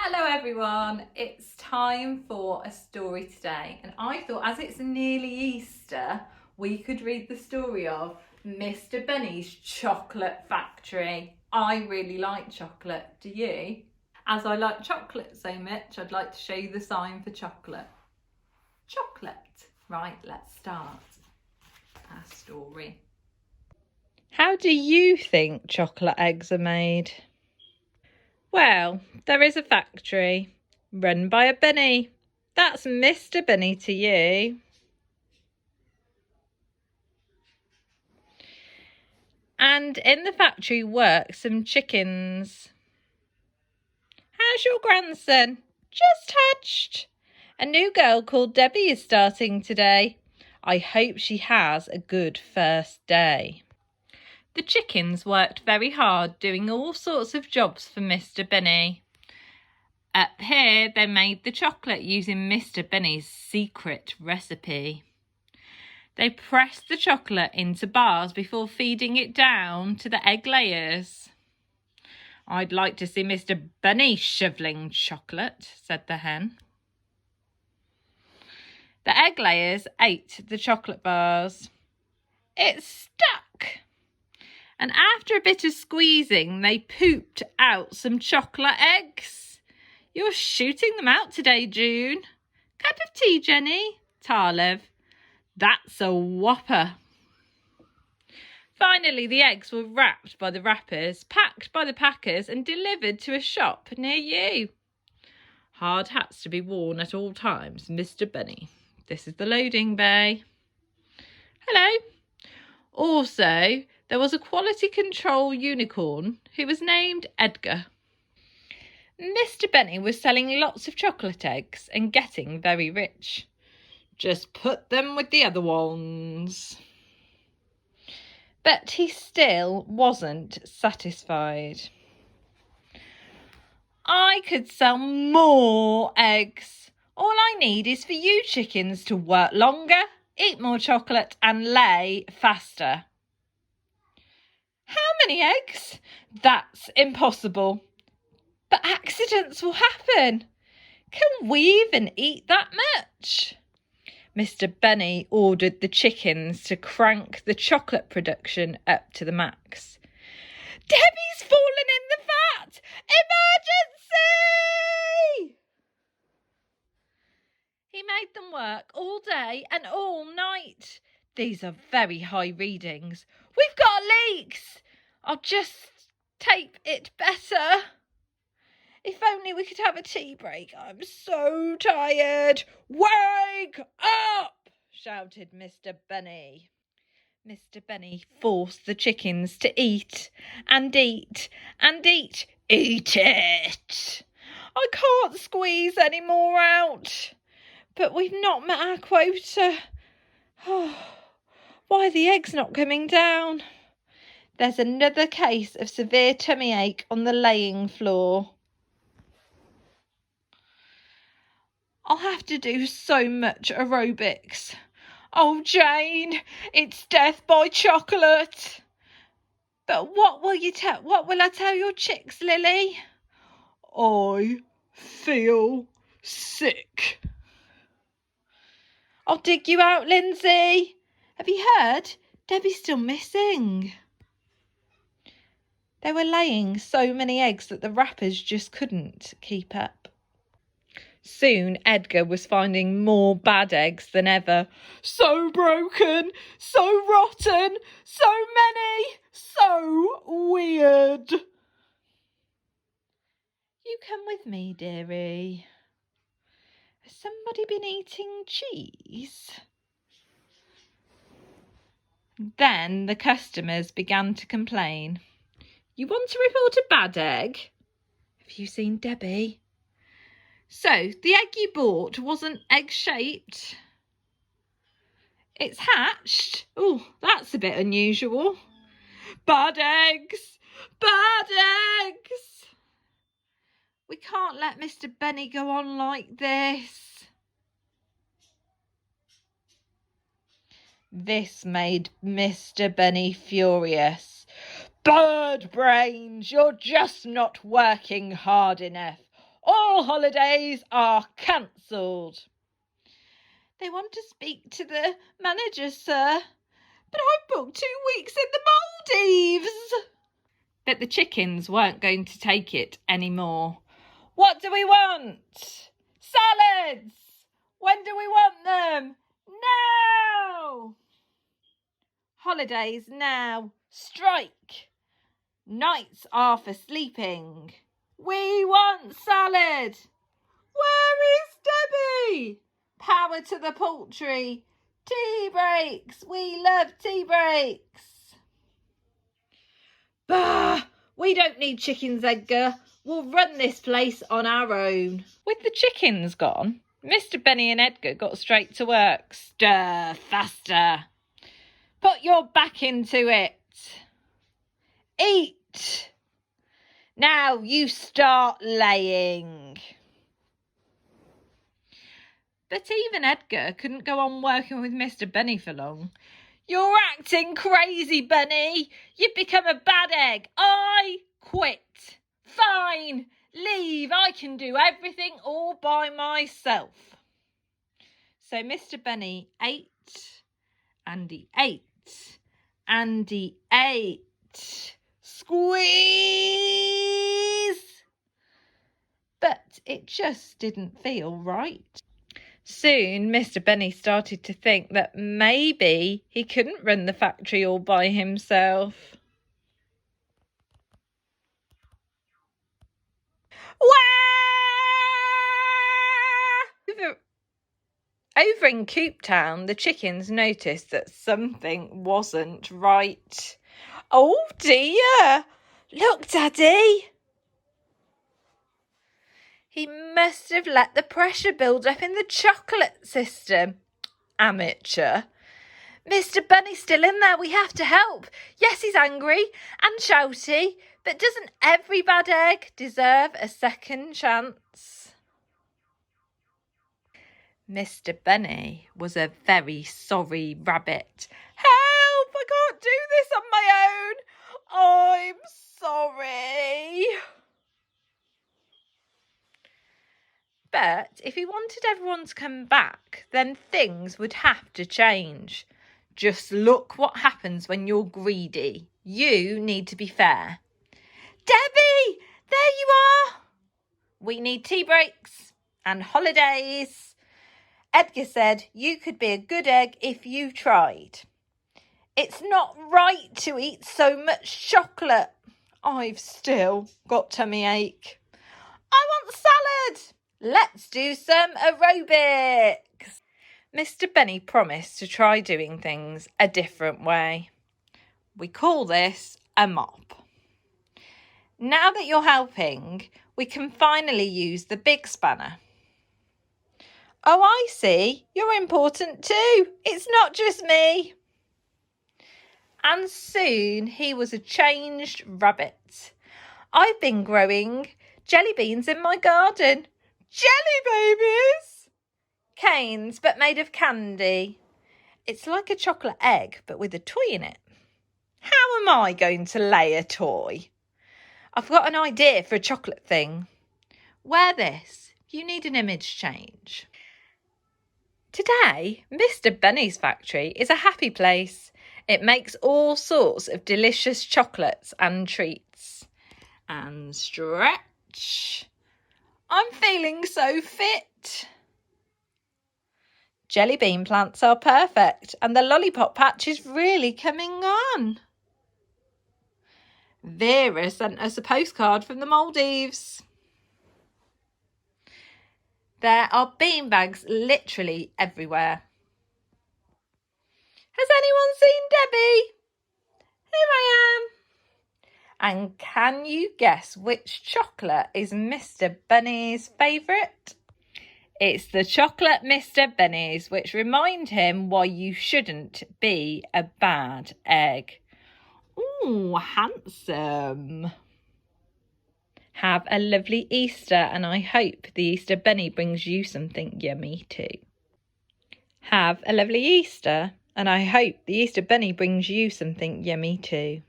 Hello everyone, it's time for a story today, and I thought as it's nearly Easter we could read the story of Mr. Bunny's Chocolate Factory. I really like chocolate, do you? As I like chocolate so much, I'd like to show you the sign for chocolate. Chocolate. Right, let's start our story. How do you think chocolate eggs are made? Well, there is a factory run by a bunny. That's Mr. Bunny to you. And in the factory work some chickens. How's your grandson? Just hatched. A new girl called Debbie is starting today. I hope she has a good first day. The chickens worked very hard doing all sorts of jobs for Mr. Bunny. Up here, they made the chocolate using Mr. Bunny's secret recipe. They pressed the chocolate into bars before feeding it down to the egg layers. I'd like to see Mr. Bunny shoveling chocolate, said the hen. The egg layers ate the chocolate bars. It stuck! And after a bit of squeezing, they pooped out some chocolate eggs. You're shooting them out today, June. Cup of tea, Jenny? Tarlev. That's a whopper. Finally, the eggs were wrapped by the wrappers, packed by the packers, and delivered to a shop near you. Hard hats to be worn at all times, Mr. Bunny. This is the loading bay. Hello. Also, there was a quality control unicorn who was named Edgar. Mr. Bunny was selling lots of chocolate eggs and getting very rich. Just put them with the other ones. But he still wasn't satisfied. I could sell more eggs. All I need is for you chickens to work longer, eat more chocolate and lay faster. How many eggs? That's impossible. But accidents will happen. Can we even eat that much? Mr. Bunny ordered the chickens to crank the chocolate production up to the max. Debbie's fallen in the vat! Emergency! He made them work all day and all night. These are very high readings. We've got leaks! I'll just tape it better. If only we could have a tea break. I'm so tired. Wake up! Shouted Mr. Bunny. Mr. Bunny forced the chickens to eat and eat and eat. Eat it! I can't squeeze any more out. But we've not met our quota. Oh, why are the eggs not coming down? There's another case of severe tummy ache on the laying floor. I'll have to do so much aerobics. Oh, Jane, it's death by chocolate. But what will I tell your chicks, Lily? I feel sick. I'll dig you out, Lindsay. Have you heard? Debbie's still missing. They were laying so many eggs that the wrappers just couldn't keep up. Soon Edgar was finding more bad eggs than ever. So broken, so rotten, so many, so weird. You come with me, dearie. Has somebody been eating cheese? Then the customers began to complain. You want to report a bad egg? Have you seen Debbie? So, the egg you bought wasn't egg-shaped. It's hatched. Oh, that's a bit unusual. Bad eggs! Bad eggs! We can't let Mr. Bunny go on like this. This made Mr. Bunny furious. Bird brains, you're just not working hard enough. All holidays are cancelled. They want to speak to the manager, sir. But I've booked 2 weeks in the Maldives. But the chickens weren't going to take it anymore. What do we want? Salads! When do we want them? Now! Holidays now. Strike. Nights are for sleeping. We want salad. Where is Debbie? Power to the poultry. Tea breaks. We love tea breaks. Bah! We don't need chickens, Edgar. We'll run this place on our own. With the chickens gone, Mr. Benny and Edgar got straight to work. Stir faster. Put your back into it. Eat. Now you start laying. But even Edgar couldn't go on working with Mr. Benny for long. You're acting crazy, Bunny. You've become a bad egg. I quit. Fine. Leave. I can do everything all by myself. So Mr. Bunny ate, and he ate, and he ate. Squeeze! But it just didn't feel right. Soon, Mr. Benny started to think that maybe he couldn't run the factory all by himself. Over in Coop Town, the chickens noticed that something wasn't right. Oh dear! Look, Daddy! He must have let the pressure build up in the chocolate system. Amateur. Mr. Bunny's still in there. We have to help. Yes, he's angry and shouty, but doesn't every bad egg deserve a second chance? Mr. Bunny was a very sorry rabbit. Help! I can't do this on my own. I'm sorry. But if he wanted everyone to come back, then things would have to change. Just look what happens when you're greedy. You need to be fair. Debbie, there you are. We need tea breaks and holidays. Edgar said you could be a good egg if you tried. It's not right to eat so much chocolate. I've still got tummy ache. I want salad. Let's do some aerobics. Mr. Benny promised to try doing things a different way. We call this a mop. Now that you're helping, we can finally use the big spanner. Oh, I see. You're important too. It's not just me. And soon he was a changed rabbit. I've been growing jelly beans in my garden. Jelly babies! Canes, but made of candy. It's like a chocolate egg, but with a toy in it. How am I going to lay a toy? I've got an idea for a chocolate thing. Wear this. You need an image change. Today, Mr. Bunny's factory is a happy place. It makes all sorts of delicious chocolates and treats. And stretch. I'm feeling so fit. Jelly bean plants are perfect and the lollipop patch is really coming on. Vera sent us a postcard from the Maldives. There are beanbags literally everywhere. Has anyone seen Debbie? Here I am. And can you guess which chocolate is Mr. Bunny's favourite? It's the chocolate Mr. Bunny's, which remind him why you shouldn't be a bad egg. Ooh, handsome. Have a lovely Easter, and I hope the Easter Bunny brings you something yummy too. Have a lovely Easter, and I hope the Easter Bunny brings you something yummy too.